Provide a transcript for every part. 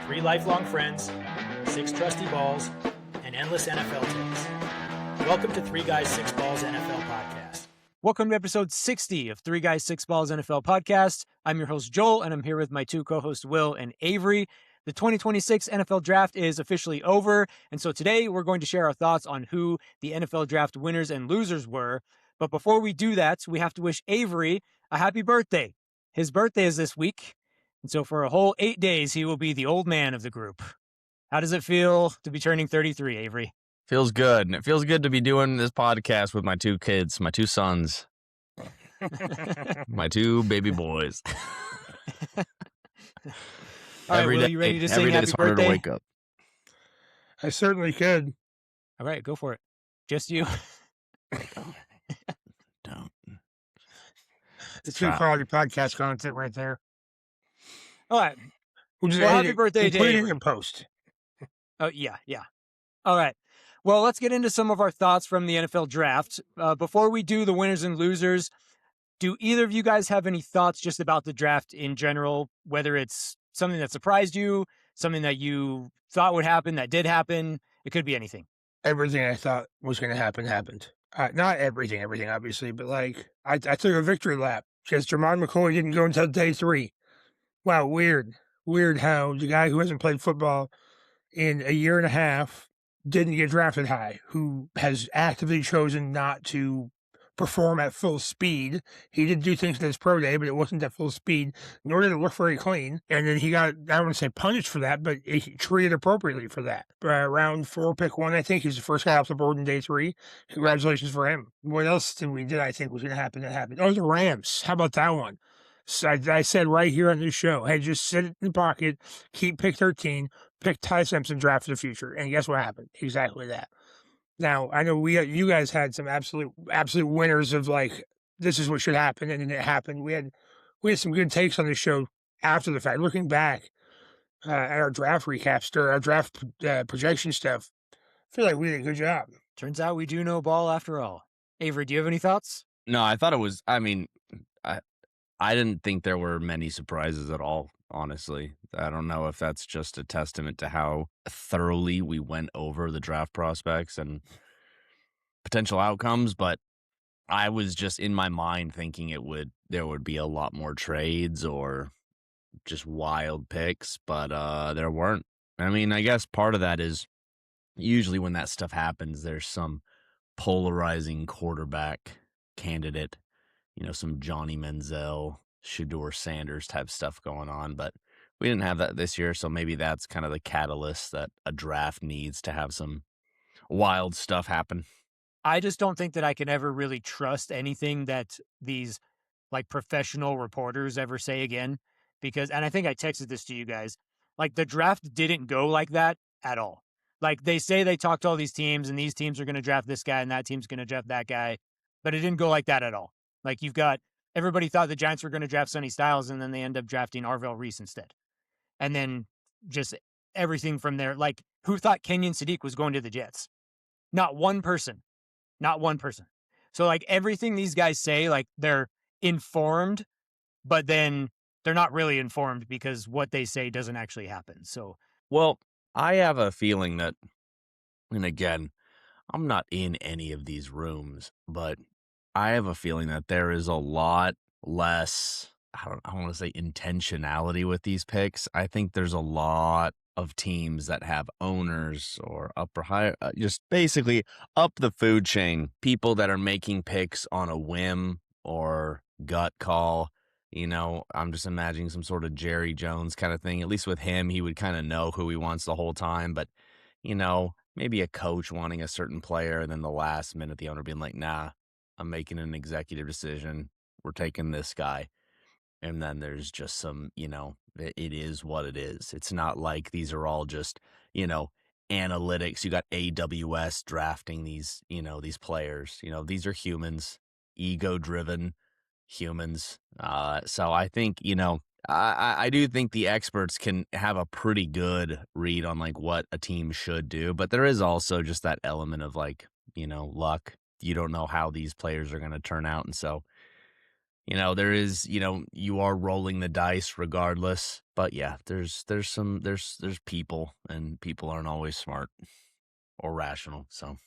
3 lifelong friends, 6 trusty balls, and endless NFL takes. Welcome to 3 Guys, 6 Balls NFL Podcast. Welcome to episode 60 of 3 Guys, 6 Balls NFL Podcast. I'm your host, Joel, and I'm here with my two co-hosts, Will and Avery. The 2026 NFL Draft is officially over, and so today we're going to share our thoughts on who the NFL Draft winners and losers were. But before we do that, we have to wish Avery a happy birthday. His birthday is this week, and so for a whole 8 days, he will be the old man of the group. How does it feel to be turning 33, Avery? Feels good. And it feels good to be doing this podcast with my 2 kids, my 2 sons, my 2 baby boys. All right, Will, you ready to sing happy birthday? To wake up. I certainly could. All right, go for it. Just you. Don't. It's good quality podcast content right there. All right. We'll just happy birthday, put it Dave. in post. Oh, yeah. All right. Well, let's get into some of our thoughts from the NFL Draft. Before we do the winners and losers, do either of you guys have any thoughts just about the draft in general, whether it's something that surprised you, something that you thought would happen that did happen? It could be anything. Everything I thought was going to happen happened. Not everything, obviously, but like I took a victory lap because Jermon McCoy didn't go until day 3. Wow, weird how the guy who hasn't played football in a year and a half didn't get drafted high, who has actively chosen not to perform at full speed. He did do things at his pro day, but it wasn't at full speed, nor did it look very clean. And then he got, I don't want to say punished for that, but he treated appropriately for that. Round 4, pick 1, I think he's the first guy off the board in day 3. Congratulations for him. What else did I think was going to happen that happened? Oh, the Rams. How about that one? So I said right here on this show, hey, just sit it in the pocket, keep pick 13, pick Ty Simpson, draft for the future. And guess what happened? Exactly that. Now, I know you guys had some absolute winners of like, this is what should happen, and then it happened. We had some good takes on this show after the fact. Looking back at our draft recaps, or our draft projection stuff, I feel like we did a good job. Turns out we do know ball after all. Avery, do you have any thoughts? No, I thought it was, I didn't think there were many surprises at all, honestly. I don't know if that's just a testament to how thoroughly we went over the draft prospects and potential outcomes, but I was just in my mind thinking there would be a lot more trades or just wild picks, but there weren't. I mean, I guess part of that is usually when that stuff happens, there's some polarizing quarterback candidate, some Johnny Manziel, Shedeur Sanders type stuff going on, but we didn't have that this year, so maybe that's kind of the catalyst that a draft needs to have some wild stuff happen. I just don't think that I can ever really trust anything that these like professional reporters ever say again, because, and I think I texted this to you guys, like the draft didn't go like that at all. Like they say they talked to all these teams and these teams are going to draft this guy and that team's going to draft that guy, but it didn't go like that at all. Like you've got, everybody thought the Giants were going to draft Sonny Styles and then they end up drafting Arvell Reese instead. And then just everything from there. Like who thought Kenyon Sadiq was going to the Jets? Not one person. So like everything these guys say, like they're informed, but then they're not really informed because what they say doesn't actually happen. So, well, I have a feeling that, and again, I'm not in any of these rooms, but I have a feeling that there is a lot less, I want to say intentionality with these picks. I think there's a lot of teams that have owners or upper higher, just basically up the food chain, people that are making picks on a whim or gut call. I'm just imagining some sort of Jerry Jones kind of thing. At least with him, he would kind of know who he wants the whole time. But, maybe a coach wanting a certain player and then the last minute, the owner being like, nah, I'm making an executive decision. We're taking this guy. And then there's just some, it is what it is. It's not like these are all just, analytics. You got AWS drafting these, these players. These are humans, ego-driven humans. So I think, I do think the experts can have a pretty good read on like what a team should do. But there is also just that element of like, luck. You don't know how these players are going to turn out. And so, there is, you are rolling the dice regardless. But yeah, there's people, and people aren't always smart or rational. So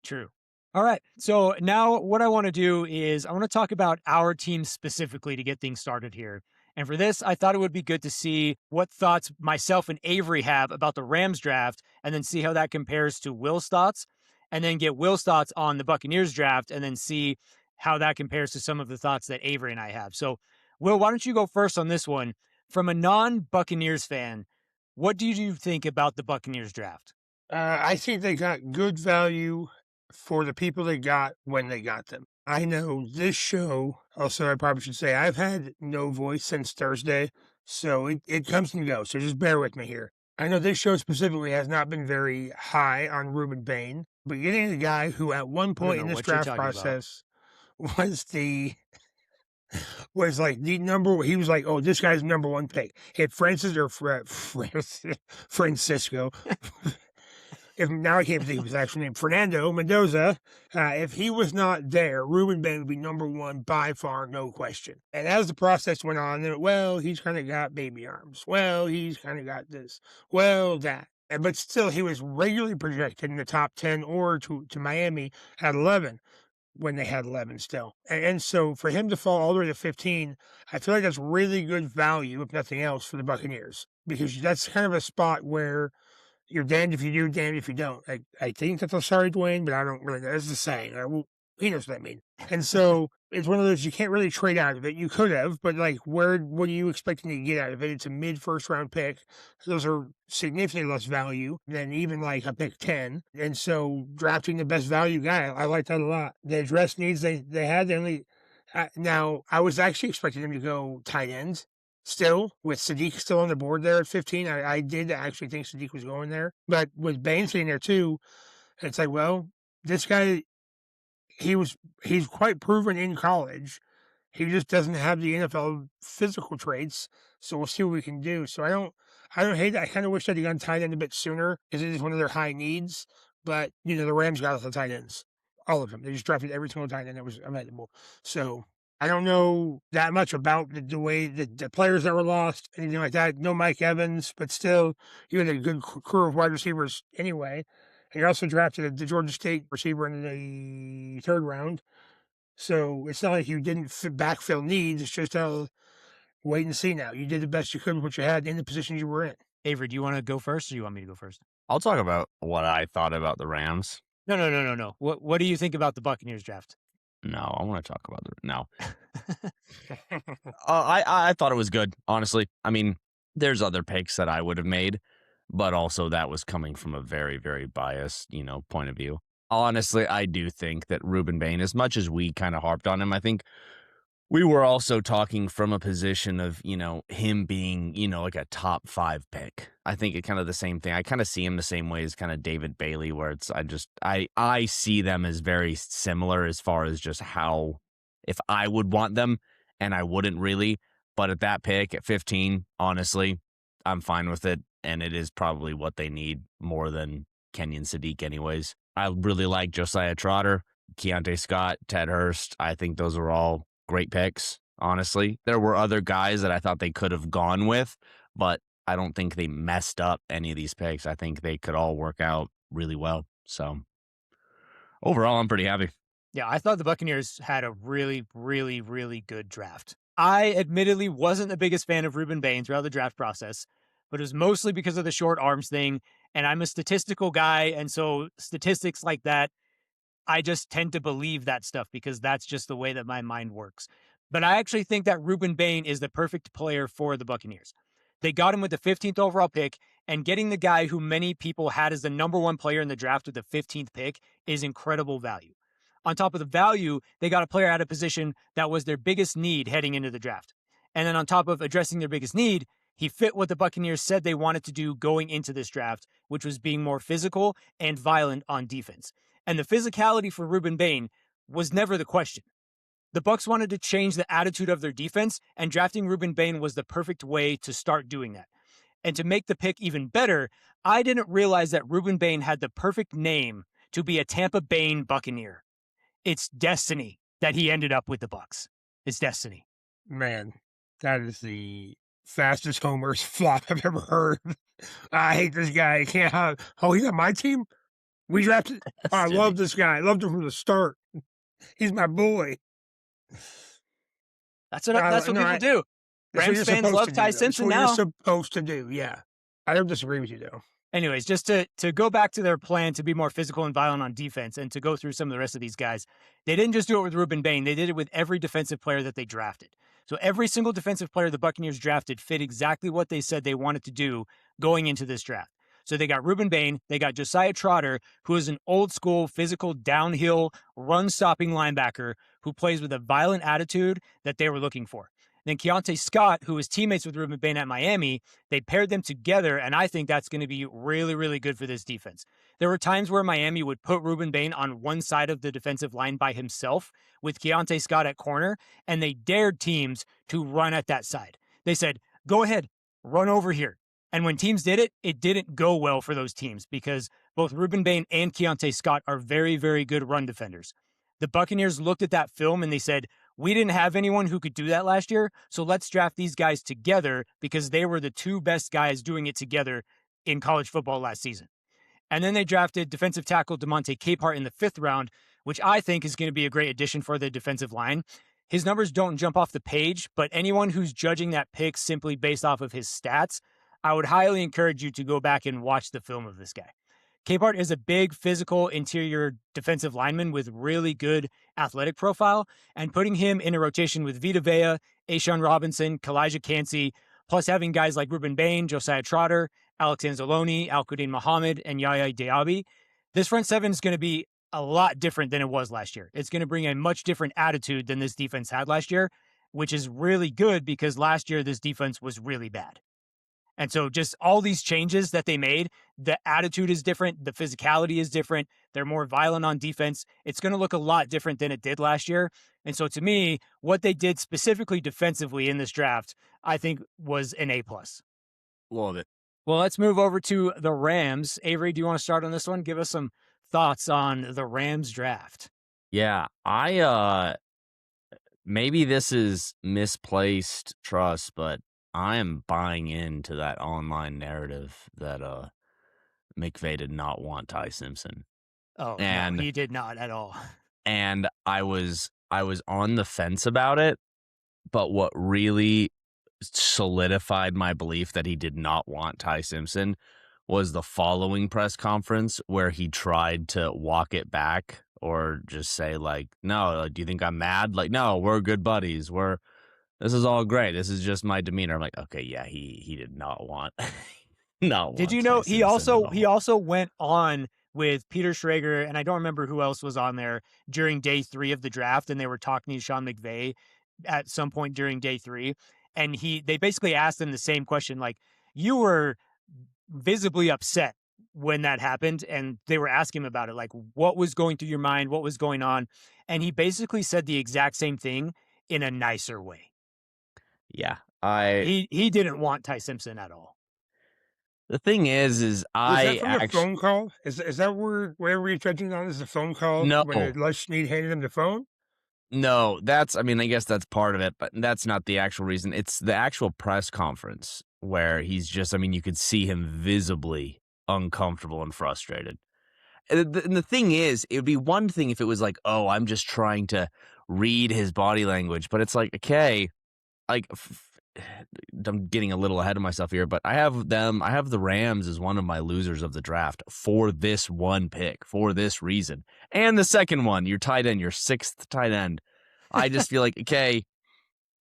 True. All right. So now what I want to do is I want to talk about our team specifically to get things started here. And for this, I thought it would be good to see what thoughts myself and Avery have about the Rams draft, and then see how that compares to Will's thoughts, and then get Will's thoughts on the Buccaneers draft, and then see how that compares to some of the thoughts that Avery and I have. So, Will, why don't you go first on this one? From a non-Buccaneers fan, what do you think about the Buccaneers draft? I think they got good value for the people they got when they got them. I know this show, also, I probably should say, I've had no voice since Thursday, so it comes and goes, so just bear with me here. I know this show specifically has not been very high on Ruben Bain, but getting a guy who at one point in this draft process was like the number. He was like, "Oh, this guy's number one pick." If Francisco, if now I can't think of his actual name, Fernando Mendoza, if he was not there, Ruben Bain would be number one by far, no question. And as the process went on, he's kind of got baby arms. Well, he's kind of got this. Well, that. But still, he was regularly projected in the top 10 or to Miami at 11. When they had 11 still. And so for him to fall all the way to 15, I feel like that's really good value, if nothing else, for the Buccaneers. Because that's kind of a spot where you're damned if you do, damned if you don't. I think that's a sorry Dwayne, but I don't really know. That's the saying. He knows what I mean. And so it's one of those you can't really trade out of it. You could have, but what are you expecting to get out of it? It's a mid-first round pick. Those are significantly less value than even like a pick 10. And so drafting the best value guy, I like that a lot. The address needs they had, now I was actually expecting them to go tight ends. Still, with Sadiq still on the board there at 15, I did actually think Sadiq was going there. But with Bain sitting there too, it's like, well, this guy, he's quite proven in college. He just doesn't have the NFL physical traits. So we'll see what we can do. So I don't hate it. I kind of wish they'd gone tight end a bit sooner because it is one of their high needs. But the Rams got us the tight ends, all of them. They just drafted every single tight end that was available. So I don't know that much about the way the players that were lost, anything like that. No Mike Evans, but still, you had a good crew of wide receivers anyway. And you also drafted the Georgia State receiver in the third round. So it's not like you didn't backfill needs. It's just wait and see now. You did the best you could with what you had in the positions you were in. Avery, do you want to go first, or do you want me to go first? I'll talk about what I thought about the Rams. No. What do you think about the Buccaneers draft? No, I want to talk about no. I thought it was good, honestly. I mean, there's other picks that I would have made, but also that was coming from a very, very biased, point of view. Honestly, I do think that Ruben Bain, as much as we kind of harped on him, I think we were also talking from a position of, him being, like a top 5 pick. I think it kind of the same thing. I kind of see him the same way as kind of David Bailey, where I see them as very similar as far as just how, if I would want them, and I wouldn't really, but at that pick at 15, honestly, I'm fine with it. And it is probably what they need more than Kenyon Sadiq anyways. I really like Josiah Trotter, Keontae Scott, Ted Hurst. I think those are all great picks, honestly. There were other guys that I thought they could have gone with, but I don't think they messed up any of these picks. I think they could all work out really well. So overall, I'm pretty happy. Yeah, I thought the Buccaneers had a really, really, really good draft. I admittedly wasn't the biggest fan of Ruben Bain throughout the draft process, but it was mostly because of the short arms thing. And I'm a statistical guy. And so statistics like that, I just tend to believe that stuff because that's just the way that my mind works. But I actually think that Ruben Bain is the perfect player for the Buccaneers. They got him with the 15th overall pick, and getting the guy who many people had as the number one player in the draft with the 15th pick is incredible value. On top of the value, they got a player at a position that was their biggest need heading into the draft. And then on top of addressing their biggest need, he fit what the Buccaneers said they wanted to do going into this draft, which was being more physical and violent on defense. And the physicality for Ruben Bain was never the question. The Bucs wanted to change the attitude of their defense, and drafting Ruben Bain was the perfect way to start doing that. And to make the pick even better, I didn't realize that Ruben Bain had the perfect name to be a Tampa Bay Buccaneer. It's destiny that he ended up with the Bucs. It's destiny. Man, that is the fastest homers flop I've ever heard. I hate this guy. I can't have. Oh, he's on my team. We drafted. Oh, I love this guy. I loved him from the start. He's my boy. That's what people do. That's what Rams you're fans supposed love to do, Ty though. Simpson That's what now. you're supposed to do. Yeah, I don't disagree with you though. Anyways, just to go back to their plan to be more physical and violent on defense and to go through some of the rest of these guys, they didn't just do it with Ruben Bain. They did it with every defensive player that they drafted. So every single defensive player the Buccaneers drafted fit exactly what they said they wanted to do going into this draft. So they got Ruben Bain, they got Josiah Trotter, who is an old school, physical, downhill, run-stopping linebacker who plays with a violent attitude that they were looking for. Then Keontae Scott, who was teammates with Ruben Bain at Miami, they paired them together, and I think that's going to be really, really good for this defense. There were times where Miami would put Ruben Bain on one side of the defensive line by himself with Keontae Scott at corner, and they dared teams to run at that side. They said, go ahead, run over here. And when teams did it, it didn't go well for those teams because both Ruben Bain and Keontae Scott are very, very good run defenders. The Buccaneers looked at that film and they said, we didn't have anyone who could do that last year, so let's draft these guys together because they were the two best guys doing it together in college football last season. And then they drafted defensive tackle DeMonte Capehart in the 5th round, which I think is going to be a great addition for the defensive line. His numbers don't jump off the page, but anyone who's judging that pick simply based off of his stats, I would highly encourage you to go back and watch the film of this guy. Capehart is a big, physical interior defensive lineman with really good athletic profile, and putting him in a rotation with Vita Vea, A'Shawn Robinson, Kalijah Cansey, plus having guys like Ruben Bain, Josiah Trotter, Alex Anzalone, Al-Quddin Muhammad, and Yaya Diaby, this front seven is going to be a lot different than it was last year. It's going to bring a much different attitude than this defense had last year, which is really good because last year this defense was really bad. And so just all these changes that they made, the attitude is different, the physicality is different, they're more violent on defense. It's going to look a lot different than it did last year. And so to me, what they did specifically defensively in this draft, I think was an A+. Love it. Well, let's move over to the Rams. Avery, do you want to start on this one? Give us some thoughts on the Rams draft. Yeah, maybe this is misplaced trust, but I am buying into that online narrative that McVay did not want Ty Simpson. Oh, no, he did not at all. And I was on the fence about it, but what really solidified my belief that he did not want Ty Simpson was the following press conference where he tried to walk it back or just say like, no, like, do you think I'm mad? Like, no, we're good buddies. This is all great. This is just my demeanor. I'm like, okay, yeah, he did not want. Did you know he also went on with Peter Schrager, and I don't remember who else was on there during day 3 of the draft, and they were talking to Sean McVay at some point during day 3, and they basically asked him the same question, like, you were visibly upset when that happened, and they were asking him about it, like, what was going through your mind, what was going on, and he basically said the exact same thing in a nicer way. Yeah, he didn't want Ty Simpson at all. The thing is Was that from a phone call? Is that wherever you're judging on is a phone call? No. When Les Snead handed him the phone? No, I guess that's part of it, but that's not the actual reason. It's the actual press conference where he's just, you could see him visibly uncomfortable and frustrated. And the thing is, it would be one thing if it was like, oh, I'm just trying to read his body language, but it's like, okay, like, I'm getting a little ahead of myself here, but I have the Rams as one of my losers of the draft for this one pick, for this reason. And the second one, your tight end, your 6th tight end. I just feel like, okay,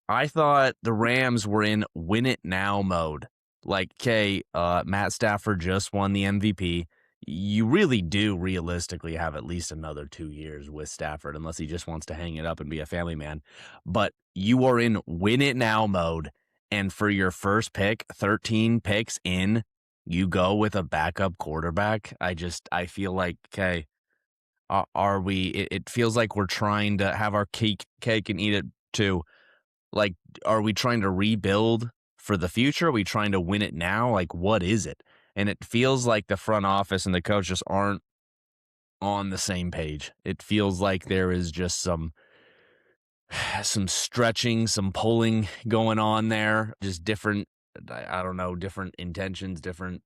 I thought the Rams were in win it now mode. Like, okay, Matt Stafford just won the MVP. You really do realistically have at least another 2 years with Stafford, unless he just wants to hang it up and be a family man. But you are in win it now mode. And for your first pick, 13 picks in, you go with a backup quarterback. I feel like, okay, are we, it feels like we're trying to have our cake and eat it too. Like, are we trying to rebuild for the future? Are we trying to win it now? Like, what is it? And it feels like the front office and the coach just aren't on the same page. It feels like there is just some some stretching, some pulling going on there. Just different, I don't know, different intentions, different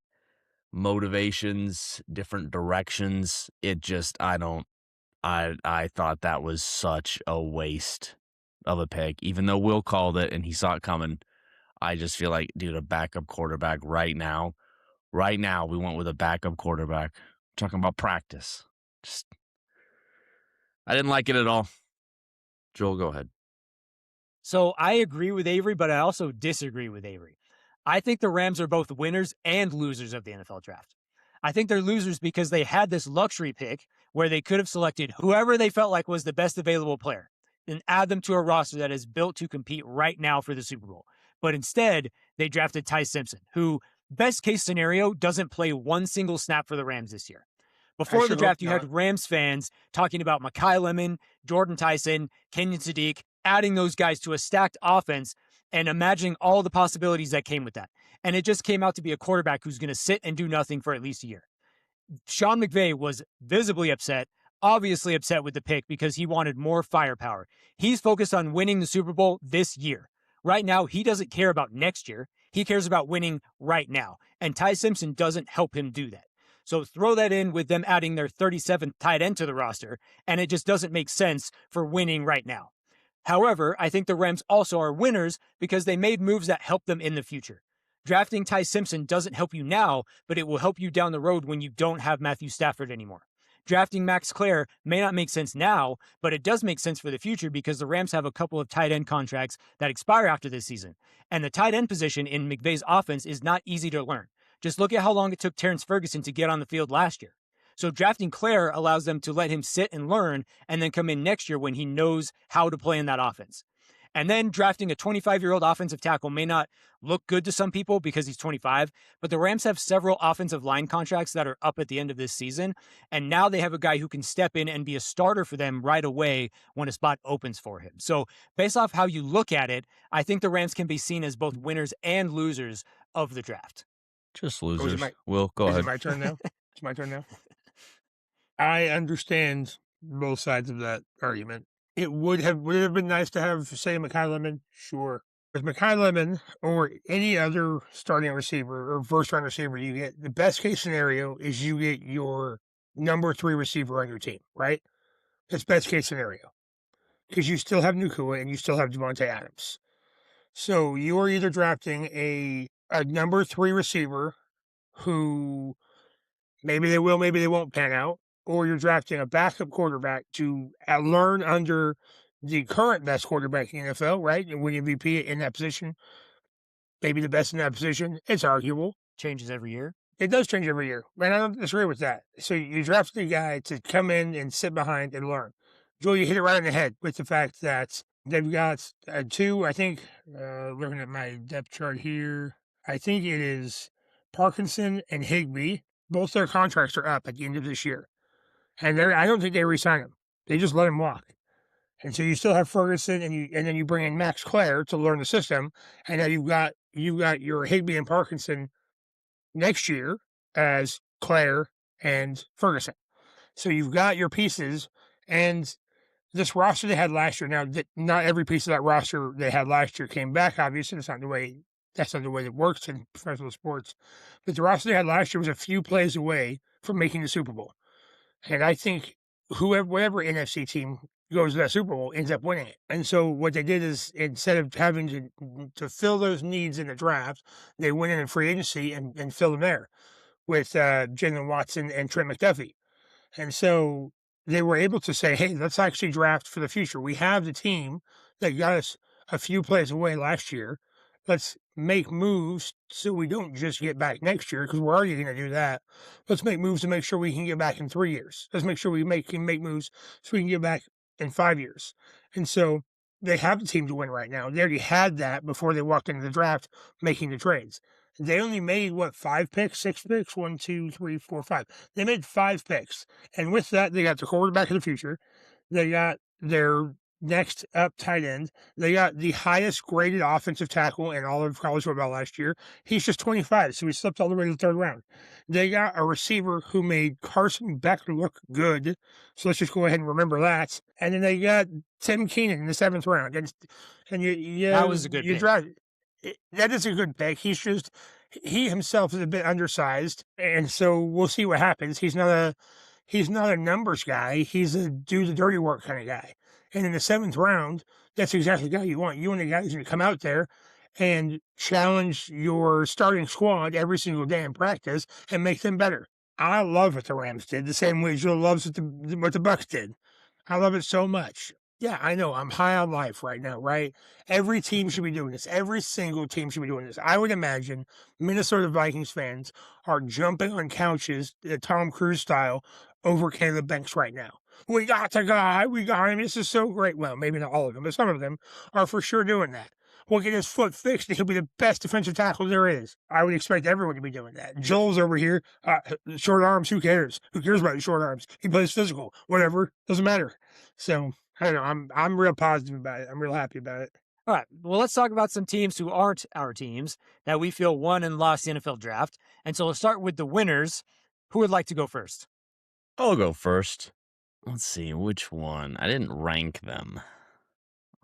motivations, different directions. It just, I thought that was such a waste of a pick. Even though Will called it and he saw it coming, I just feel like, dude, a backup quarterback right now, we went with a backup quarterback. Talking about practice. Just, I didn't like it at all. Joel, go ahead. So I agree with Avery, but I also disagree with Avery. I think the Rams are both winners and losers of the NFL draft. I think they're losers because they had this luxury pick where they could have selected whoever they felt like was the best available player and add them to a roster that is built to compete right now for the Super Bowl. But instead, they drafted Ty Simpson, who, best case scenario, doesn't play one single snap for the Rams this year. Before the draft, you had Rams fans talking about Mekhi Lemon, Jordan Tyson, Kenyon Sadiq, adding those guys to a stacked offense and imagining all the possibilities that came with that. And it just came out to be a quarterback who's going to sit and do nothing for at least a year. Sean McVay was visibly upset, obviously upset with the pick because he wanted more firepower. He's focused on winning the Super Bowl this year. Right now, he doesn't care about next year. He cares about winning right now. And Ty Simpson doesn't help him do that. So throw that in with them adding their 37th tight end to the roster, and it just doesn't make sense for winning right now. However, I think the Rams also are winners because they made moves that help them in the future. Drafting Ty Simpson doesn't help you now, but it will help you down the road when you don't have Matthew Stafford anymore. Drafting Max Clare may not make sense now, but it does make sense for the future because the Rams have a couple of tight end contracts that expire after this season. And the tight end position in McVay's offense is not easy to learn. Just look at how long it took Terrence Ferguson to get on the field last year. So drafting Clare allows them to let him sit and learn and then come in next year when he knows how to play in that offense. And then drafting a 25-year-old offensive tackle may not look good to some people because he's 25, but the Rams have several offensive line contracts that are up at the end of this season, and now they have a guy who can step in and be a starter for them right away when a spot opens for him. So based off how you look at it, I think the Rams can be seen as both winners and losers of the draft. Just losers. Will, go ahead. Is it my turn now? It's my turn now? I understand both sides of that argument. It would have been nice to have, say, Mekhi Lemon, sure. With Mekhi Lemon or any other starting receiver or first-round receiver, you get the best case scenario is you get your number 3 receiver on your team, right? That's best case scenario because you still have Nacua and you still have Devontae Adams. So you are either drafting a number 3 receiver who maybe they will, maybe they won't pan out, or you're drafting a backup quarterback to learn under the current best quarterback in the NFL, right? And win MVP in that position. Maybe the best in that position. It's arguable. Changes every year. It does change every year. Man, I don't disagree with that. So you draft a guy to come in and sit behind and learn. Joel, you hit it right on the head with the fact that they've got 2, I think, looking at my depth chart here, I think it is Parkinson and Higbee. Both their contracts are up at the end of this year. And I don't think they re-sign him. They just let him walk. And so you still have Ferguson, and then you bring in Max Clare to learn the system, and now you've got your Higbee and Parkinson next year as Clare and Ferguson. So you've got your pieces, and this roster they had last year. Now, not every piece of that roster they had last year came back. Obviously, that's not the way it works in professional sports. But the roster they had last year was a few plays away from making the Super Bowl. And I think whatever NFC team goes to that Super Bowl ends up winning it. And so what they did is instead of having to fill those needs in the draft, they went in free agency and filled them there with Jalen Watson and Trent McDuffie. And so they were able to say, hey, let's actually draft for the future. We have the team that got us a few plays away last year. Let's make moves so we don't just get back next year because we're already going to do that. Let's make moves to make sure we can get back in 3 years. Let's make sure we can make moves so we can get back in 5 years. And so they have the team to win right now. They already had that before they walked into the draft making the trades. They only made, 5 picks, 6 picks? 1, 2, 3, 4, 5. They made 5 picks. And with that, they got the quarterback of the future. They got their Next up, tight end. They got the highest graded offensive tackle in all of college football last year. He's just 25, so he slipped all the way to the third round. They got a receiver who made Carson Beck look good, so let's just go ahead and remember that. And then they got Tim Keenan in the 7th round. And That was a good pick. That is a good pick. He himself is a bit undersized, and so we'll see what happens. He's not a numbers guy. He's a do the dirty work kind of guy. And in the 7th round, that's exactly the guy you want. You want a guy who's going to come out there and challenge your starting squad every single day in practice and make them better. I love what the Rams did, the same way Joe loves what the Bucs did. I love it so much. Yeah, I know. I'm high on life right now, right? Every team should be doing this. Every single team should be doing this. I would imagine Minnesota Vikings fans are jumping on couches, Tom Cruise style, over Caleb Banks right now. We got the guy. We got him. This is so great. Well, maybe not all of them, but some of them are for sure doing that. We'll get his foot fixed, and he'll be the best defensive tackle there is. I would expect everyone to be doing that. Joel's over here. Short arms, who cares? Who cares about his short arms? He plays physical. Whatever. Doesn't matter. So, I don't know. I'm real positive about it. I'm real happy about it. All right. Well, let's talk about some teams who aren't our teams that we feel won and lost the NFL draft. And so let's start with the winners. Who would like to go first? I'll go first. Let's see, which one? I didn't rank them.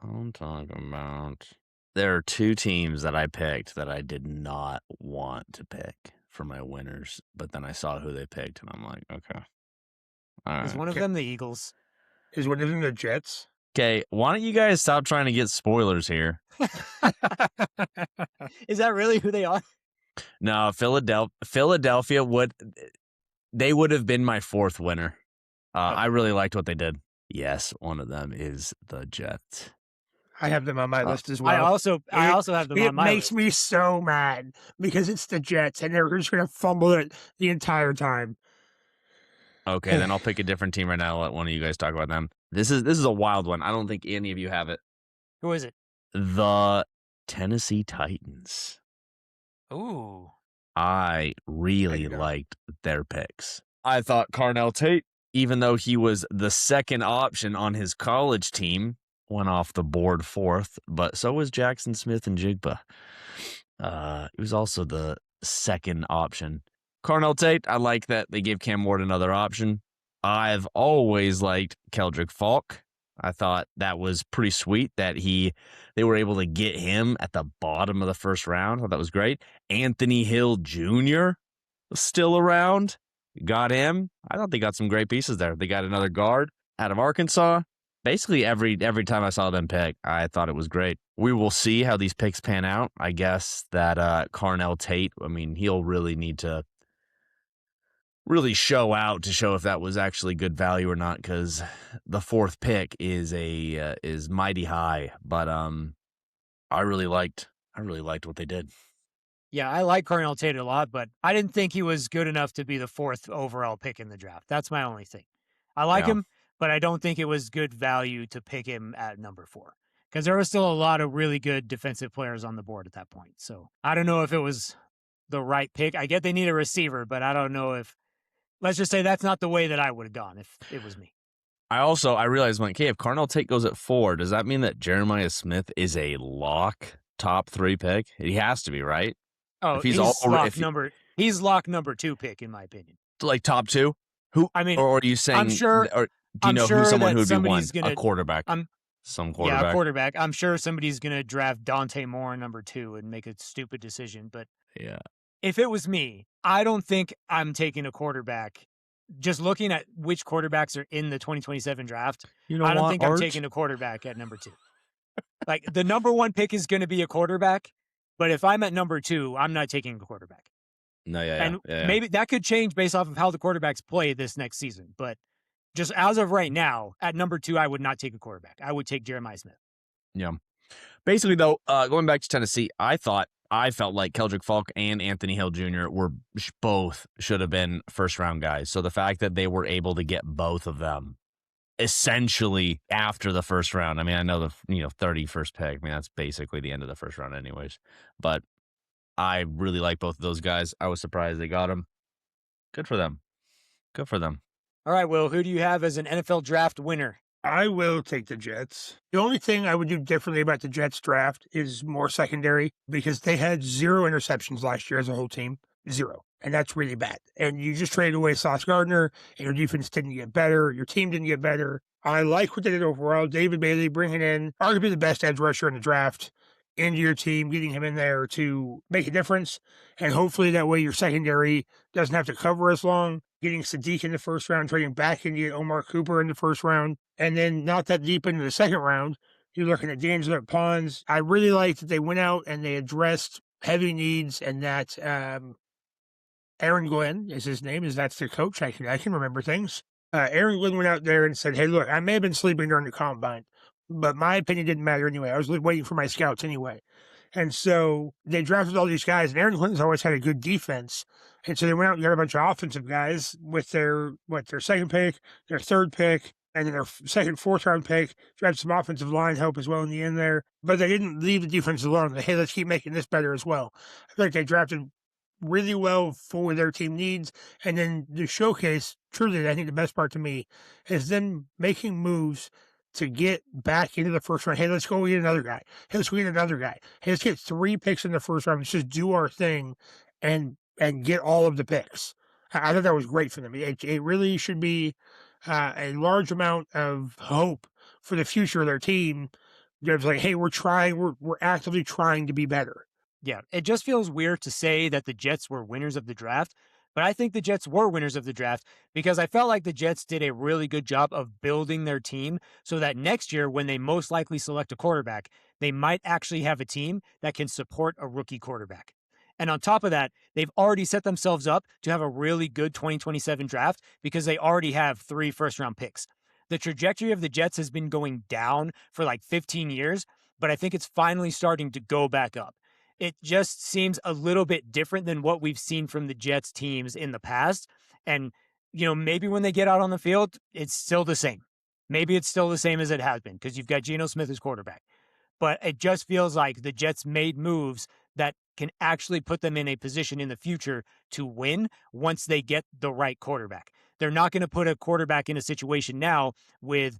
I'm talking about... There are 2 teams that I picked that I did not want to pick for my winners, but then I saw who they picked, and I'm like, okay. All Is right. one of them the Eagles? Is one of them the Jets? Okay, why don't you guys stop trying to get spoilers here? Is that really who they are? No, Philadelphia would have been my 4th winner. I really liked what they did. Yes, one of them is the Jets. I have them on my list as well. I also have them on my list. It makes me so mad because it's the Jets and they're just going to fumble it the entire time. Okay, then I'll pick a different team right now. I'll let one of you guys talk about them. This is a wild one. I don't think any of you have it. Who is it? The Tennessee Titans. Ooh. I really liked their picks. I thought Carnell Tate, even though he was the second option on his college team, went off the board 4th, but so was Jackson Smith and Jigba. He was also the second option. Carnell Tate, I like that they gave Cam Ward another option. I've always liked Keldrick Falk. I thought that was pretty sweet that they were able to get him at the bottom of the 1st round. I thought that was great. Anthony Hill Jr. was still around. Got him. I thought they got some great pieces there. They got another guard out of Arkansas. Basically, every time I saw them pick, I thought it was great. We will see how these picks pan out. I guess that Carnell Tate, I mean, he'll really need to really show out to show if that was actually good value or not, because the 4th pick is mighty high. But I really liked what they did. Yeah, I like Carnell Tate a lot, but I didn't think he was good enough to be the 4th overall pick in the draft. That's my only thing. I like him, but I don't think it was good value to pick him at number 4 because there was still a lot of really good defensive players on the board at that point. So I don't know if it was the right pick. I get they need a receiver, but I don't know if, let's just say that's not the way that I would have gone if it was me. I realized, like, hey, if Carnell Tate goes at 4, does that mean that Jeremiah Smith is a lock top 3 pick? He has to be, right? Oh, he's lock number 2 pick, in my opinion. Like top 2? Who? I mean, or are you saying? I'm sure. Or do you know who someone who would be 1? A quarterback. Some quarterback. Yeah, a quarterback. I'm sure somebody's going to draft Dante Moore number 2 and make a stupid decision. But yeah, if it was me, I don't think I'm taking a quarterback. Just looking at which quarterbacks are in the 2027 draft, I don't think I'm taking a quarterback at number 2. Like, the number 1 pick is going to be a quarterback, but if I'm at number 2, I'm not taking a quarterback. No, Maybe that could change based off of how the quarterbacks play this next season. But just as of right now, at number 2, I would not take a quarterback. I would take Jeremiah Smith. Yeah. Basically, though, going back to Tennessee, I felt like Keldrick Falk and Anthony Hill Jr. were both should have been 1st-round guys. So the fact that they were able to get both of them essentially after the 1st round. I mean, I know the 31st pick. I mean, that's basically the end of the 1st round anyways. But I really like both of those guys. I was surprised they got them. Good for them. Good for them. All right, Will, who do you have as an NFL draft winner? I will take the Jets. The only thing I would do differently about the Jets draft is more secondary because they had 0 interceptions last year as a whole team. 0. And that's really bad. And you just traded away Sauce Gardner, and your defense didn't get better. Your team didn't get better. I like what they did overall. David Bailey bringing in arguably the best edge rusher in the draft into your team, getting him in there to make a difference. And hopefully that way your secondary doesn't have to cover as long. Getting Sadiq in the first round, trading back and get Omar Cooper in the first round. And then not that deep into the second round, you're looking at D'Angelo Pons. I really like that they went out and they addressed heavy needs, and that Aaron Glenn is his name. That's their coach. I can remember things. Aaron Glenn went out there and said, hey, look, I may have been sleeping during the combine, but my opinion didn't matter anyway. I was waiting for my scouts anyway. And so they drafted all these guys, and Aaron Glenn's always had a good defense. And so they went out and got a bunch of offensive guys with their second pick, their third pick, and then their second, fourth round pick. Drafted some offensive line help as well in the end there. But they didn't leave the defense alone. They, hey, let's keep making this better as well. I feel like they drafted really well for their team needs. And then the showcase, truly, I think the best part to me is them making moves to get back into the first round. Hey, let's go get another guy. Hey, let's go get another guy. Hey, let's get 3 picks in the first round. Let's just do our thing and get all of the picks. I thought that was great for them. It really should be a large amount of hope for the future of their team. It's like, hey, we're actively trying to be better. Yeah, it just feels weird to say that the Jets were winners of the draft, but I think the Jets were winners of the draft because I felt like the Jets did a really good job of building their team so that next year, when they most likely select a quarterback, they might actually have a team that can support a rookie quarterback. And on top of that, they've already set themselves up to have a really good 2027 draft because they already have 3 first-round picks. The trajectory of the Jets has been going down for like 15 years, but I think it's finally starting to go back up. It just seems a little bit different than what we've seen from the Jets teams in the past. And, maybe when they get out on the field, it's still the same. Maybe it's still the same as it has been because you've got Geno Smith as quarterback. But it just feels like the Jets made moves that can actually put them in a position in the future to win once they get the right quarterback. They're not going to put a quarterback in a situation now with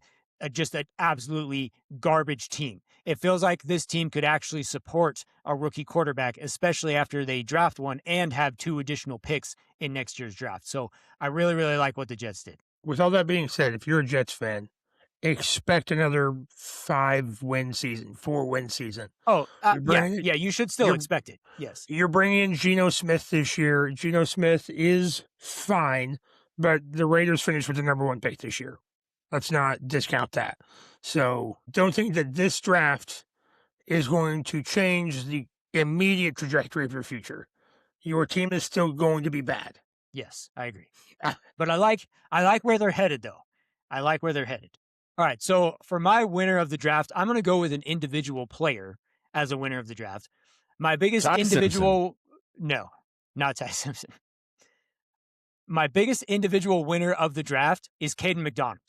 just an absolutely garbage team. It feels like this team could actually support a rookie quarterback, especially after they draft one and have 2 additional picks in next year's draft. So I really, really like what the Jets did. With all that being said, if you're a Jets fan, expect another 5-win season, 4-win season. Oh, yeah, you should still expect it. Yes. You're bringing in Geno Smith this year. Geno Smith is fine, but the Raiders finished with the number 1 pick this year. Let's not discount that. So don't think that this draft is going to change the immediate trajectory of your future. Your team is still going to be bad. Yes, I agree. But I like where they're headed, though. I like where they're headed. All right, so for my winner of the draft, I'm going to go with an individual player as a winner of the draft. My biggest individual... Simpson. No, not Ty Simpson. My biggest individual winner of the draft is Caden McDonald.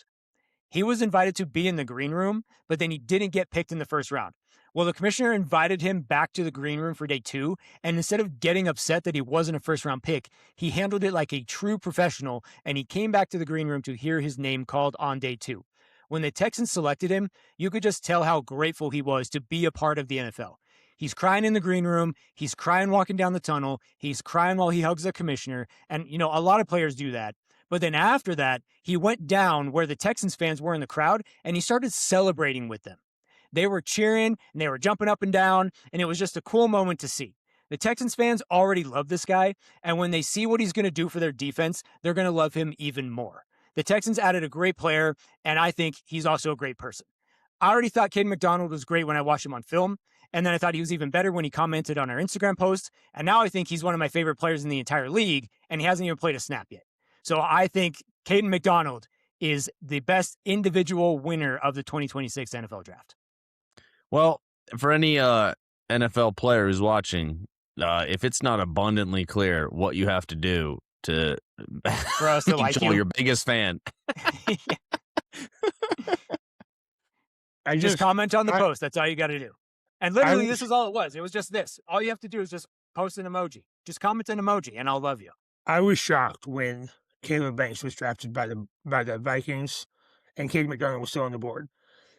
He was invited to be in the green room, but then he didn't get picked in the first round. Well, the commissioner invited him back to the green room for day 2, and instead of getting upset that he wasn't a first-round pick, he handled it like a true professional, and he came back to the green room to hear his name called on day 2. When the Texans selected him, you could just tell how grateful he was to be a part of the NFL. He's crying in the green room. He's crying walking down the tunnel. He's crying while he hugs the commissioner. And, a lot of players do that. But then after that, he went down where the Texans fans were in the crowd, and he started celebrating with them. They were cheering, and they were jumping up and down, and it was just a cool moment to see. The Texans fans already love this guy, and when they see what he's going to do for their defense, they're going to love him even more. The Texans added a great player, and I think he's also a great person. I already thought Caden McDonald was great when I watched him on film, and then I thought he was even better when he commented on our Instagram post, and now I think he's one of my favorite players in the entire league, and he hasn't even played a snap yet. So I think Caden McDonald is the best individual winner of the 2026 NFL draft. Well, for any NFL player who's watching, if it's not abundantly clear what you have to do to for us to like your biggest fan, I just comment on the post. That's all you got to do. And literally, this is all it was. It was just this. All you have to do is just post an emoji. Just comment an emoji, and I'll love you. I was shocked when Caleb Banks was drafted by the Vikings, and Cade McDonald was still on the board.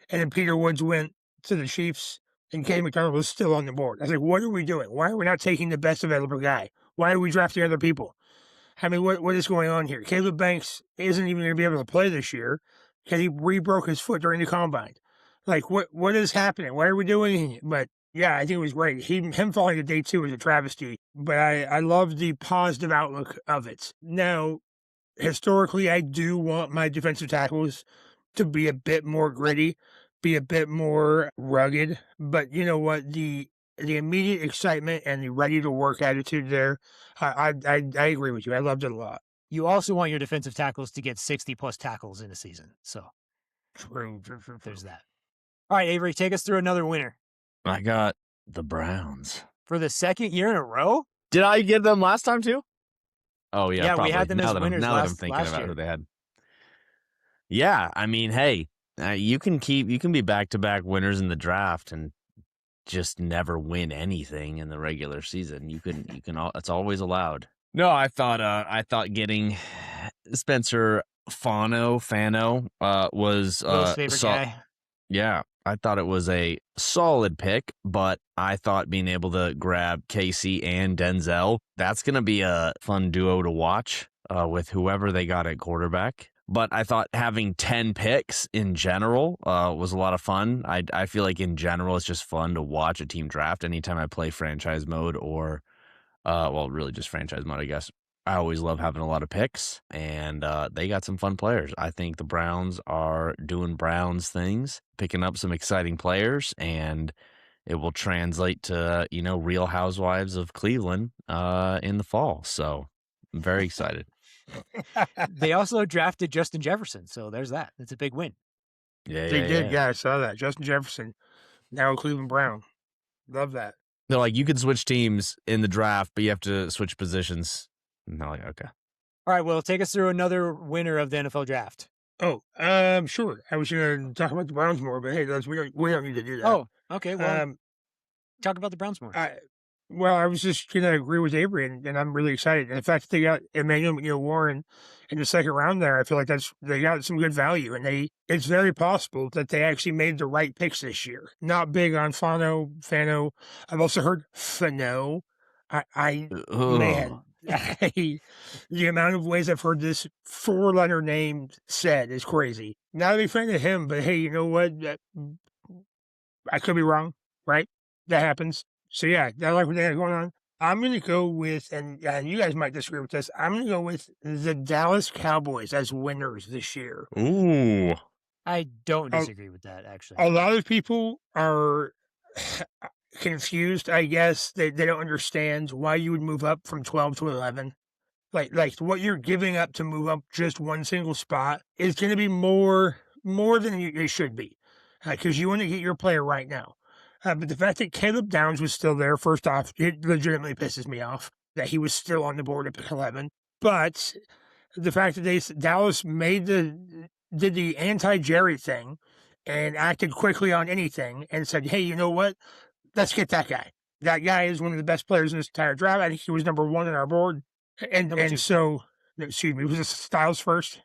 And then Peter Woods went to the Chiefs, and Cade McDonald was still on the board. I was like, what are we doing? Why are we not taking the best available guy? Why are we drafting other people? I mean, what is going on here? Caleb Banks isn't even going to be able to play this year because he re-broke his foot during the combine. Like, what is happening? Why are we doing it? But yeah, I think it was great. Him falling to day 2 is a travesty, but I love the positive outlook of it. Now, historically, I do want my defensive tackles to be a bit more gritty, be a bit more rugged. But you know what? The immediate excitement and the ready-to-work attitude there, I agree with you. I loved it a lot. You also want your defensive tackles to get 60-plus tackles in a season. So True. there's that. All right, Avery, take us through another winner. I got the Browns. For the second year in a row? Did I get them last time too? Oh yeah, Yeah, probably. we had them as winners now that I'm thinking about who they had. Yeah, I mean, hey, you can be back-to-back winners in the draft and just never win anything in the regular season. You can it's always allowed. No, I thought getting Spencer Fano was Will's favorite guy. Yeah, I thought it was a solid pick, but I thought being able to grab Casey and Denzel, that's going to be a fun duo to watch with whoever they got at quarterback. But I thought having 10 picks in general was a lot of fun. I feel like in general, it's just fun to watch a team draft. Anytime I play franchise mode or, really just franchise mode, I guess. I always love having a lot of picks, and they got some fun players. I think the Browns are doing Browns things, picking up some exciting players, and it will translate to, Real Housewives of Cleveland in the fall. So I'm very excited. They also drafted Justin Jefferson, so there's that. That's a big win. Yeah, They did. Yeah, I saw that. Justin Jefferson, now Cleveland Brown. Love that. They're like, you can switch teams in the draft, but you have to switch positions. And I'm like, okay. All right, well, take us through another winner of the NFL draft. Oh, sure. I was going to talk about the Browns more, but hey, we don't need to do that. Oh, okay. Well, talk about the Browns more. I was just going to agree with Avery, and I'm really excited. And the fact that they got Emmanuel McNeil-Warren in the second round there, I feel like they got some good value, and it's very possible that they actually made the right picks this year. Not big on Fano. I've also heard Fano. Man, the amount of ways I've heard this 4-letter name said is crazy. Not a big fan of him, but hey, you know what? I could be wrong, right? That happens. So yeah, I like what they got going on. I'm going to go with, and you guys might disagree with this, I'm going to go with the Dallas Cowboys as winners this year. Ooh. I don't disagree with that, actually. A lot of people are confused, I guess. They don't understand why you would move up from 12 to 11. Like what you're giving up to move up just one single spot is going to be more than it should be, because you want to get your player right now. But the fact that Caleb Downs was still there, first off, it legitimately pisses me off that he was still on the board at pick 11. But the fact that Dallas did the anti-Jerry thing and acted quickly on anything and said, hey, you know what? Let's get that guy. That guy is one of the best players in this entire draft. I think he was number 1 on our board. And so, excuse me, was this Styles first?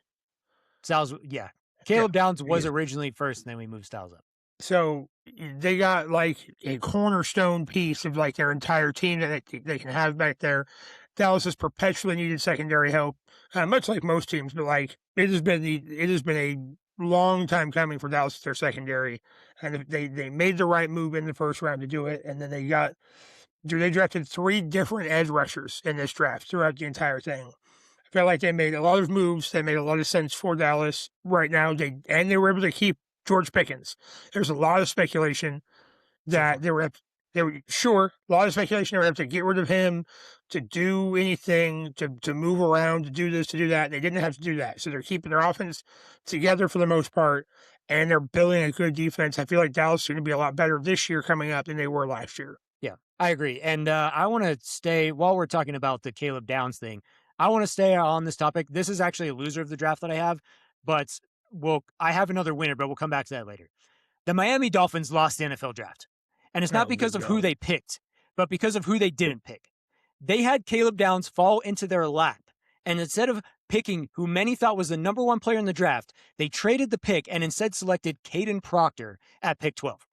Styles, yeah. Caleb Downs was originally first, and then we moved Styles up. So they got like a cornerstone piece of like their entire team that they can have back there. Dallas has perpetually needed secondary help, much like most teams, but like it has been a long time coming for Dallas, their secondary, and they made the right move in the first round to do it, and then they drafted 3 different edge rushers in this draft throughout the entire thing. I felt like they made a lot of moves. They made a lot of sense for Dallas right now. They were able to keep George Pickens. There's a lot of speculation that they were able to get rid of him, to do anything, to move around, to do this, to do that. They didn't have to do that. So they're keeping their offense together for the most part, and they're building a good defense. I feel like Dallas is going to be a lot better this year coming up than they were last year. Yeah, I agree. And I want to stay, while we're talking about the Caleb Downs thing, I want to stay on this topic. This is actually a loser of the draft that I have, but I have another winner, but we'll come back to that later. The Miami Dolphins lost the NFL draft. And it's not because of who they picked, but because of who they didn't pick. They had Caleb Downs fall into their lap, And instead of picking who many thought was the number one player in the draft, they traded the pick and instead selected Caden Proctor at pick 12.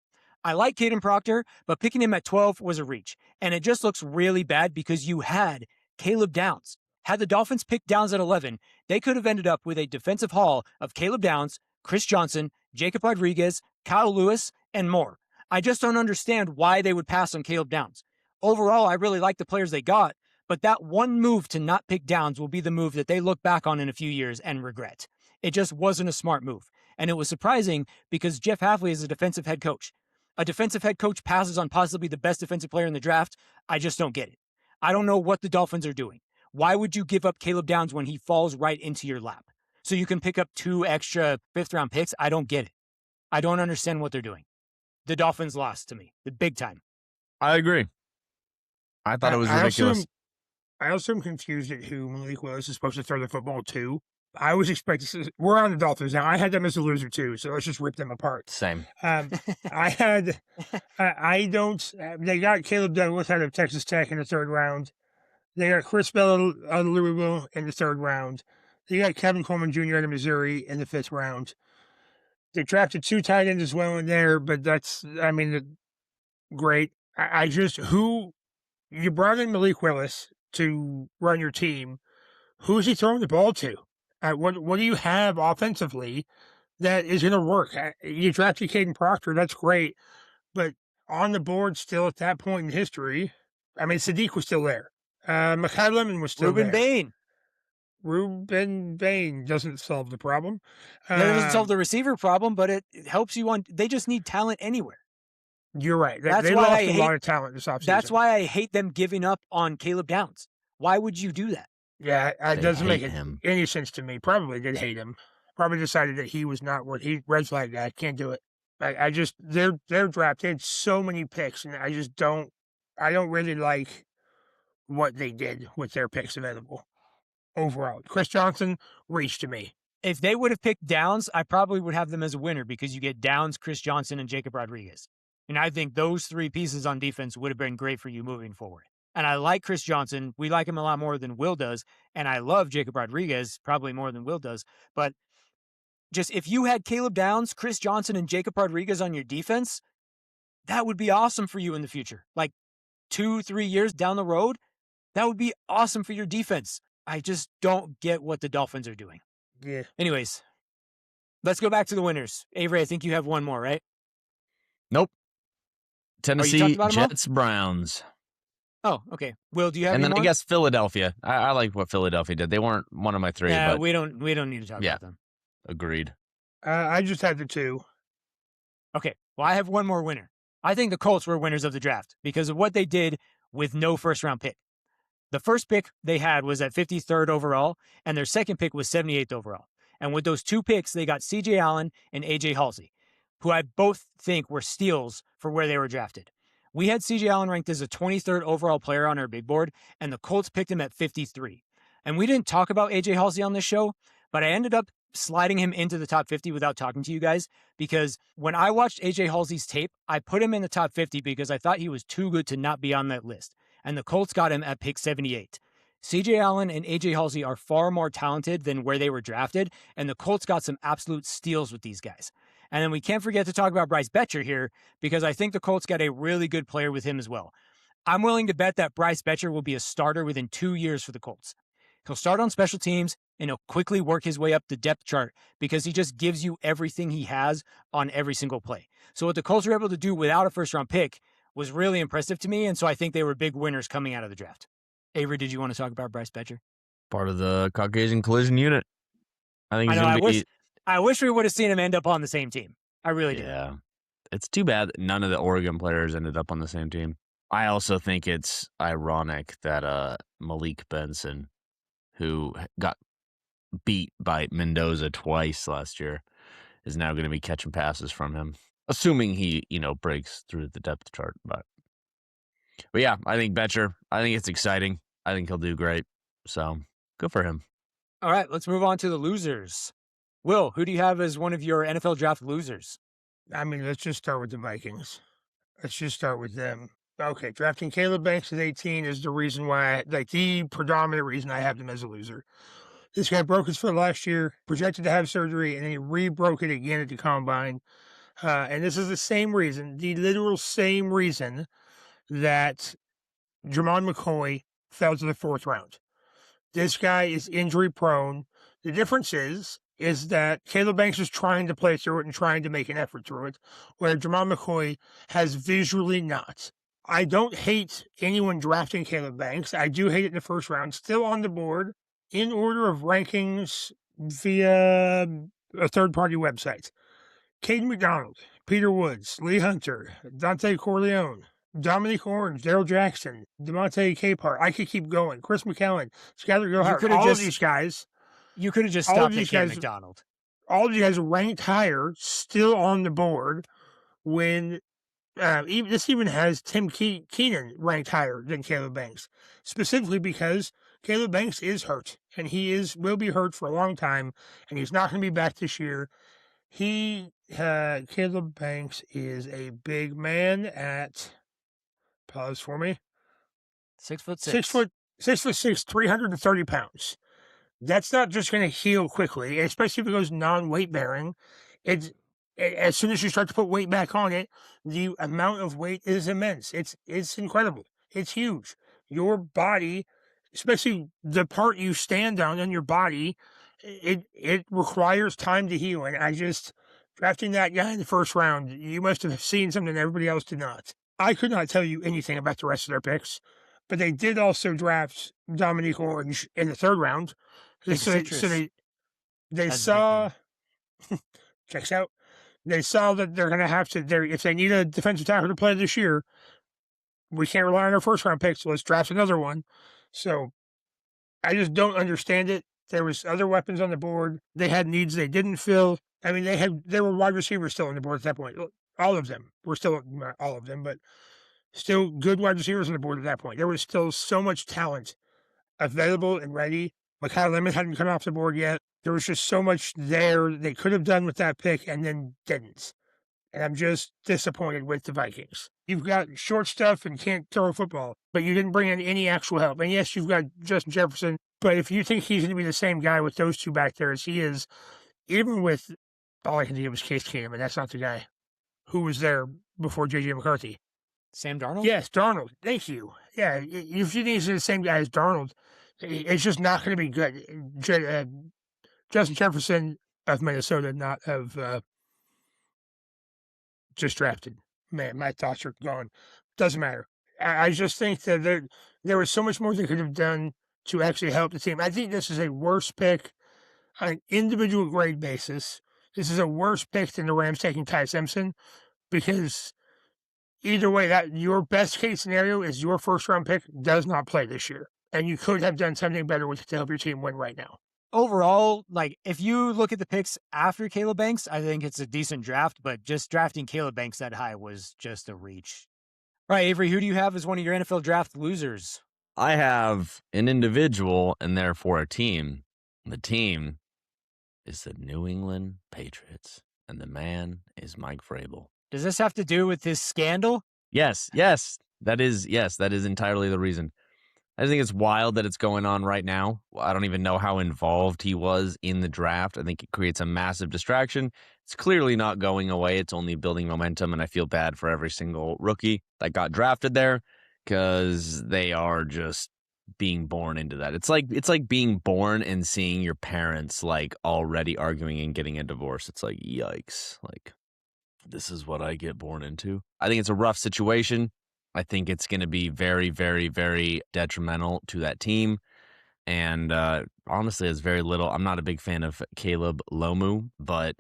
I like Caden Proctor, but picking him at 12 was a reach. And it just looks really bad because you had Caleb Downs. Had the Dolphins picked Downs at 11, they could have ended up with a defensive haul of Caleb Downs, Chris Johnson, Jacob Rodriguez, Kyle Lewis, and more. I just don't understand why they would pass on Caleb Downs. Overall, I really like the players they got, but that one move to not pick Downs will be the move that they look back on in a few years and regret. It just wasn't a smart move. And it was surprising because Jeff Hafley is a defensive head coach. A defensive head coach passes on possibly the best defensive player in the draft. I just don't get it. I don't know what the Dolphins are doing. Why would you give up Caleb Downs when he falls right into your lap? So you can pick up 2 extra 5th-round picks? I don't get it. I don't understand what they're doing. The Dolphins lost to me, the big time. I agree. I thought it was ridiculous. I also am confused at who Malik Willis is supposed to throw the football to. I was expecting we're on the Dolphins now. I had them as a loser too, so let's just rip them apart. Same. They got Caleb Douglas out of Texas Tech in the 3rd round. They got Chris Bell out of Louisville in the 3rd round. They got Kevin Coleman Jr. out of Missouri in the 5th round. They drafted 2 tight ends as well in there, but great. You brought in Malik Willis to run your team. Who is he throwing the ball to? What do you have offensively that is going to work? You drafted Caden Proctor, that's great, but on the board still at that point in history, Sadiq was still there. Mekhi Lemon was still there. Ruben Bain doesn't solve the problem. It doesn't solve the receiver problem, but it helps you on. They just need talent anywhere. You're right. They lost a lot of talent this offseason. That's why I hate them giving up on Caleb Downs. Why would you do that? Yeah, it doesn't make any sense to me. Probably did hate him. Probably decided that he was not what he red flag that. Can't do it. Their draft, they had so many picks, and I don't really like what they did with their picks available overall. Chris Johnson reached to me. If they would have picked Downs, I probably would have them as a winner because you get Downs, Chris Johnson, and Jacob Rodriguez. And I think those 3 pieces on defense would have been great for you moving forward. And I like Chris Johnson. We like him a lot more than Will does. And I love Jacob Rodriguez probably more than Will does. But just if you had Caleb Downs, Chris Johnson, and Jacob Rodriguez on your defense, that would be awesome for you in the future. Like 2-3 years down the road, that would be awesome for your defense. I just don't get what the Dolphins are doing. Yeah. Anyways, let's go back to the winners. Avery, I think you have one more, right? Nope. Tennessee, Jets, Browns. Oh, okay. Will, do you have any more? I guess Philadelphia. I like what Philadelphia did. They weren't one of my 3. Yeah, but we don't need to talk about them. Agreed. I just had the 2. Okay. Well, I have one more winner. I think the Colts were winners of the draft because of what they did with no 1st-round pick. The first pick they had was at 53rd overall, and their second pick was 78th overall. And with those 2 picks, they got C.J. Allen and A.J. Halsey, who I both think were steals for where they were drafted. We had C.J. Allen ranked as a 23rd overall player on our big board, and the Colts picked him at 53. And we didn't talk about A.J. Halsey on this show, but I ended up sliding him into the top 50 without talking to you guys because when I watched A.J. Halsey's tape, I put him in the top 50 because I thought he was too good to not be on that list. And the Colts got him at pick 78. C.J. Allen and A.J. Halsey are far more talented than where they were drafted, and the Colts got some absolute steals with these guys. And then we can't forget to talk about Bryce Betcher here because I think the Colts got a really good player with him as well. I'm willing to bet that Bryce Betcher will be a starter within 2 years for the Colts. He'll start on special teams, and he'll quickly work his way up the depth chart because he just gives you everything he has on every single play. So what the Colts were able to do without a 1st-round pick was really impressive to me, and so I think they were big winners coming out of the draft. Avery, did you want to talk about Bryce Betcher? Part of the Caucasian collision unit. I think he's going to be... I wish we would have seen him end up on the same team. I really do. Yeah. It's too bad that none of the Oregon players ended up on the same team. I also think it's ironic that Malik Benson, who got beat by Mendoza twice last year, is now going to be catching passes from him. Assuming he, breaks through the depth chart. But yeah, I think Betcher, I think it's exciting. I think he'll do great. So good for him. All right, let's move on to the losers. Will, who do you have as one of your NFL draft losers? Let's just start with the Vikings. Let's just start with them. Okay, drafting Caleb Banks at 18 is the reason why, the predominant reason I have him as a loser. This guy broke his foot last year, projected to have surgery, and then he re-broke it again at the combine. And this is the same reason, the literal same reason that Jermon McCoy fell to the 4th round. This guy is injury prone. The difference is that Caleb Banks is trying to play through it and trying to make an effort through it, where Jermon McCoy has visually not. I don't hate anyone drafting Caleb Banks. I do hate it in the 1st round. Still on the board in order of rankings via a third-party website. Caden McDonald, Peter Woods, Lee Hunter, Dante Corleone, Dominique Orange, Daryl Jackson, DeMonte Capehart. I could keep going. Chris McKellen, Skyler Gilhart. All of these guys. You could have just all of stopped these at Cam guys- McDonald. All of you guys ranked higher, still on the board, when this even has Tim Keenan ranked higher than Caleb Banks, specifically because Caleb Banks is hurt, and will be hurt for a long time, and he's not going to be back this year. Caleb Banks is a big man at, pause for me, 6'6". 6'6", 330 pounds. That's not just going to heal quickly, especially if it goes non-weight bearing. As soon as you start to put weight back on it, the amount of weight is immense. It's incredible. It's huge. Your body, especially the part you stand on in your body, it requires time to heal. And drafting that guy in the 1st round, you must have seen something everybody else did not. I could not tell you anything about the rest of their picks, but they did also draft Dominique Orange in the 3rd round. So they saw, checks out. They saw that they're going to have to, if they need a defensive tackle to play this year, we can't rely on our 1st round picks, so let's draft another one. So I just don't understand it. There was other weapons on the board. They had needs they didn't fill. I mean, there were wide receivers still on the board at that point. All of them were still, not all of them, but still good wide receivers on the board at that point. There was still so much talent available and ready. Mekhi Lemon hadn't come off the board yet. There was just so much there they could have done with that pick and then didn't. And I'm just disappointed with the Vikings. You've got short stuff and can't throw a football, but you didn't bring in any actual help. And yes, you've got Justin Jefferson, but if you think he's going to be the same guy with those two back there as he is, even with, all I can think of is Case Keenum, and that's not the guy who was there before J.J. McCarthy. Sam Darnold? Yes, Darnold. Thank you. Yeah, if you think he's the same guy as Darnold, it's just not going to be good. Justin Jefferson of Minnesota, not of just drafted. Man, my thoughts are gone. Doesn't matter. I just think that there was so much more they could have done to actually help the team. I think this is a worse pick on an individual grade basis. This is a worse pick than the Rams taking Ty Simpson, because either way, that your best case scenario is your 1st round pick does not play this year, and you could have done something better with it to help your team win right now. Overall, if you look at the picks after Caleb Banks, I think it's a decent draft, but just drafting Caleb Banks that high was just a reach. All right, Avery, who do you have as one of your NFL draft losers? I have an individual and therefore a team. The team is the New England Patriots, and the man is Mike Vrabel. Does this have to do with this scandal? Yes, that is entirely the reason. I think it's wild that it's going on right now. I don't even know how involved he was in the draft. I think it creates a massive distraction. It's clearly not going away. It's only building momentum, and I feel bad for every single rookie that got drafted there because they are just being born into that. It's like being born and seeing your parents already arguing and getting a divorce. It's like, yikes. This is what I get born into. I think it's a rough situation. I think it's going to be very, very, very detrimental to that team. And honestly, it's very little. I'm not a big fan of Caleb Lomu, but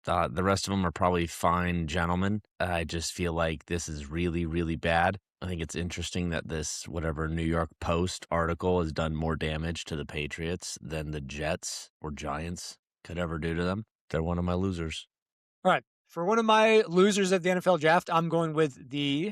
the rest of them are probably fine gentlemen. I just feel like this is really, really bad. I think it's interesting that this, whatever, New York Post article has done more damage to the Patriots than the Jets or Giants could ever do to them. They're one of my losers. All right. For one of my losers of the NFL draft, I'm going with the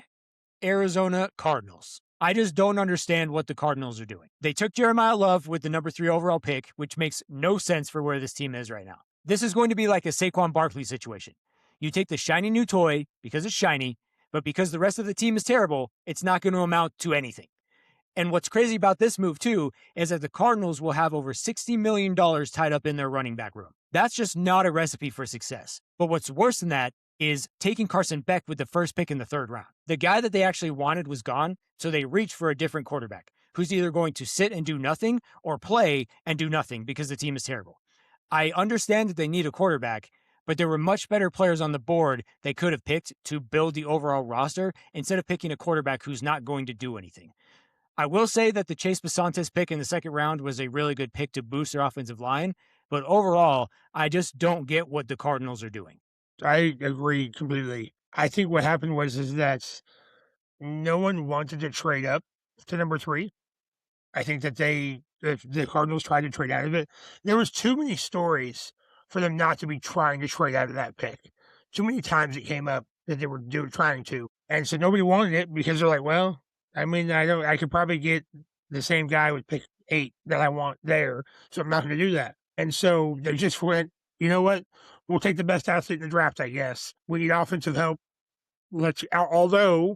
Arizona Cardinals. I just don't understand what the Cardinals are doing. They took Jeremiah Love with the number 3 overall pick, which makes no sense for where this team is right now. This is going to be like a Saquon Barkley situation. You take the shiny new toy because it's shiny, But because the rest of the team is terrible, it's not going to amount to anything. And what's crazy about this move, too, is that the Cardinals will have over $60 million tied up in their running back room. That's just not a recipe for success. But what's worse than that is taking Carson Beck with the first pick in the third round. The guy that they actually wanted was gone, so they reached for a different quarterback who's either going to sit and do nothing or play and do nothing because the team is terrible. I understand that they need a quarterback, but there were much better players on the board they could have picked to build the overall roster instead of picking a quarterback who's not going to do anything. I will say that the Chase Besantes pick in the second round was a really good pick to boost their offensive line, but overall, I just don't get what the Cardinals are doing. I agree completely. I think what happened is that no one wanted to trade up to number 3. I think that the Cardinals tried to trade out of it. There was too many stories for them not to be trying to trade out of that pick. Too many times it came up that they were trying to. And so nobody wanted it because they're like, well, I mean, I could probably get the same guy with pick 8 that I want there, so I'm not going to do that. And so they just went, you know what? We'll take the best athlete in the draft, I guess. We need offensive help. Although,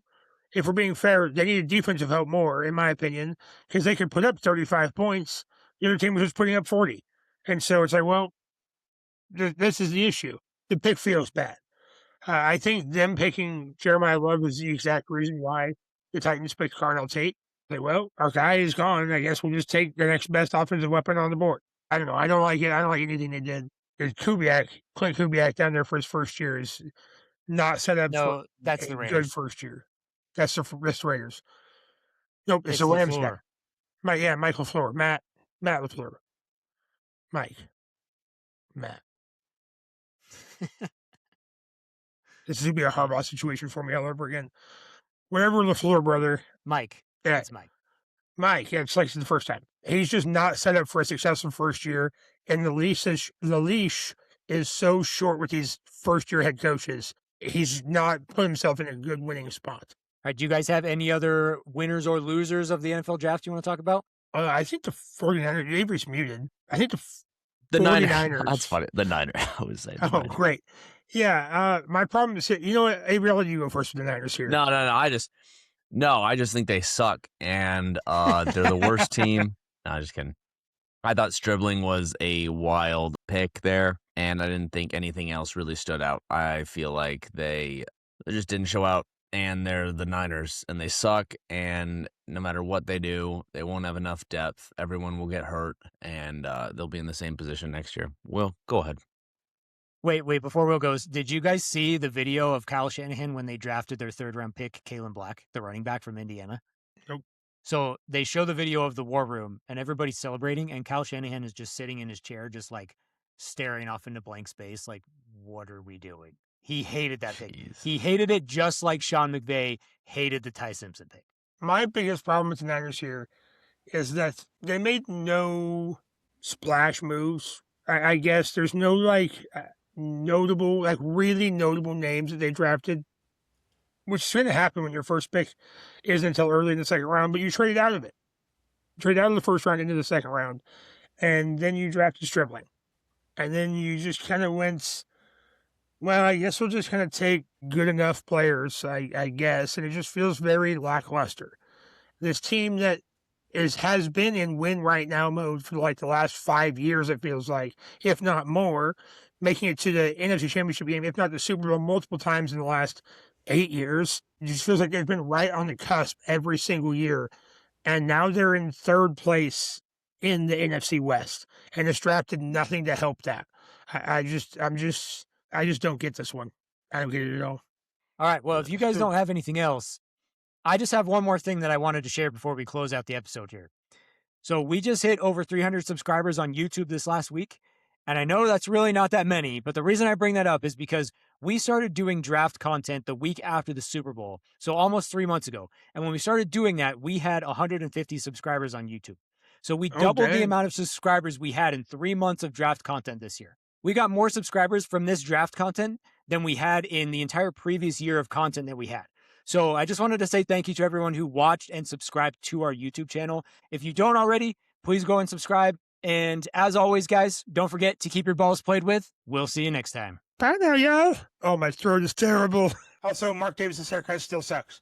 if we're being fair, they needed defensive help more, in my opinion, because they could put up 35 points. The other team was just putting up 40. And so it's like, well, this is the issue. The pick feels bad. I think them picking Jeremiah Love is the exact reason why the Titans picked Carnell Tate. Like, well, our guy is gone. I guess we'll just take the next best offensive weapon on the board. I don't know. I don't like it. I don't like anything they did. Clint Kubiak down there for his first year is not set up for that's the a Raiders. good first year. That's the Raiders. Nope, it's the LaFleur. Rams guy. Mike LaFleur. Matt LaFleur. Matt. This is going to be a Harbaugh situation for me all over again. Whatever LaFleur, brother. Mike. Yeah. It's Mike. Mike, it's like the first time. He's just not set up for a successful first year, and the leash is so short with these first-year head coaches. He's not put himself in a good winning spot. All right, do you guys have any other winners or losers of the NFL draft you want to talk about? I think the 49ers, Avery's muted. I think The 49ers. That's funny. The Niners. I was saying. Oh, great. Yeah, my problem is, you know what, Avery, I'll let you go first with the Niners here. No. I just think they suck, and they're the worst team. No, just kidding. I thought Stribling was a wild pick there, and I didn't think anything else really stood out. I feel like they just didn't show out, and they're the Niners, and they suck, and no matter what they do, they won't have enough depth. Everyone will get hurt, and they'll be in the same position next year. Will, go ahead. Wait, before Will goes, did you guys see the video of Kyle Shanahan when they drafted their third-round pick, Kalen Black, the running back from Indiana? Nope. So they show the video of the war room, and everybody's celebrating, and Kyle Shanahan is just sitting in his chair, just like staring off into blank space, like, what are we doing? He hated that pick. Jeez. He hated it just like Sean McVay hated the Ty Simpson pick. My biggest problem with the Niners here is that they made no splash moves. I guess there's no, really notable names that they drafted, which is going to happen when your first pick isn't until early in the second round, but you trade out of it. Trade out of the first round into the second round, and then you drafted Stribling. And then you just kind of went, well, I guess we'll just kind of take good enough players, I guess, and it just feels very lackluster. This team that has been in win right now mode for like the last 5 years, it feels like, if not more, making it to the NFC Championship game, if not the Super Bowl, multiple times in the last 8 years. It just feels like they've been right on the cusp every single year. And now they're in third place in the NFC West. And this draft did nothing to help that. I just don't get this one. I don't get it at all. All right, well, if you guys don't have anything else, I just have one more thing that I wanted to share before we close out the episode here. So we just hit over 300 subscribers on YouTube this last week. And I know that's really not that many, but the reason I bring that up is because we started doing draft content the week after the Super Bowl, so almost 3 months ago. And when we started doing that, we had 150 subscribers on YouTube. So we doubled the amount of subscribers we had in 3 months of draft content this year. We got more subscribers from this draft content than we had in the entire previous year of content that we had. So I just wanted to say thank you to everyone who watched and subscribed to our YouTube channel. If you don't already, please go and subscribe. And as always, guys, don't forget to keep your balls played with. We'll see you next time. Bye now, y'all. Oh, my throat is terrible. Also, Mark Davis's haircut still sucks.